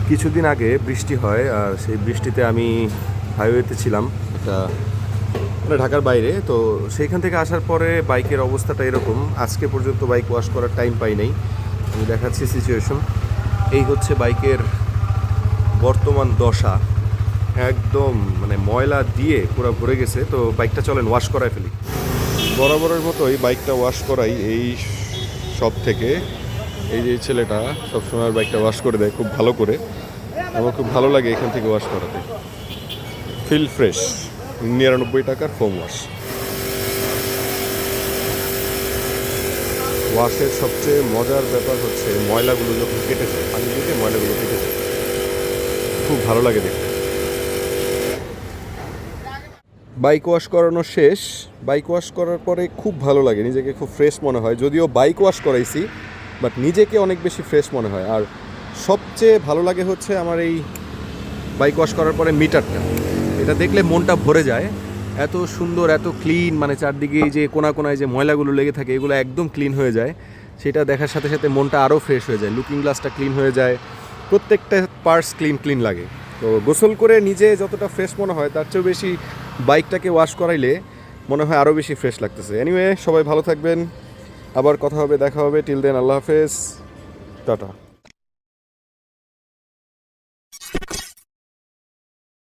কিছুদিন আগে বৃষ্টি হয়, আর সেই বৃষ্টিতে আমি হাইওয়েতে ছিলাম, একটা মানে ঢাকার বাইরে। তো সেইখান থেকে আসার পরে বাইকের অবস্থাটা এরকম। আজকে পর্যন্ত বাইক ওয়াশ করার টাইম পাই নাই। আমি দেখাচ্ছি সিচুয়েশন। এই হচ্ছে বাইকের বর্তমান দশা। একদম মানে ময়লা দিয়ে পুরো ভরে গেছে। তো বাইকটা চলেন ওয়াশ করায় ফেলি। বরাবরের মতোই বাইকটা ওয়াশ করাই এই সব থেকে। এই যে ছেলেটা সবসময় বাইকটা ওয়াশ করে দেয় খুব ভালো করে। আমার খুব ভালো লাগে এখান থেকে ওয়াশ করাতে। ফিল ফ্রেশ, 99 টাকার ফোম ওয়াশ। ওয়াশের সবচেয়ে মজার ব্যাপার হচ্ছে ময়লাগুলো যখন কেটে যায়, পানি দিতে ময়লাগুলো কেটে যায়, খুব ভালো লাগে দেখতে। বাইক ওয়াশ করানো শেষ। বাইক ওয়াশ করার পরে খুব ভালো লাগে, নিজেকে খুব ফ্রেশ মনে হয়। যদিও বাইক ওয়াশ করাইছি, বাট নিজেকে অনেক বেশি ফ্রেশ মনে হয়। আর সবচেয়ে ভালো লাগে হচ্ছে আমার এই বাইক ওয়াশ করার পরে মিটারটা। এটা দেখলে মনটা ভরে যায়। এত সুন্দর, এত ক্লিন, মানে চারদিকে এই যে কোনা কোনায় যে ময়লাগুলো লেগে থাকে এগুলো একদম ক্লিন হয়ে যায়। সেটা দেখার সাথে সাথে মনটা আরও ফ্রেশ হয়ে যায়। লুকিং গ্লাসটা ক্লিন হয়ে যায়, প্রত্যেকটা পার্টস ক্লিন লাগে। তো গোসল করে নিজে যতটা ফ্রেশ মনে হয় তার চেয়েও বেশি বাইকটাকে ওয়াশ করাইলে মনে হয় আরও বেশি ফ্রেশ লাগতেছে। এনিওয়ে, সবাই ভালো থাকবেন, আবার কথা হবে, দেখা হবে। টিল দেন, আল্লাহ হাফেজ, টাটা।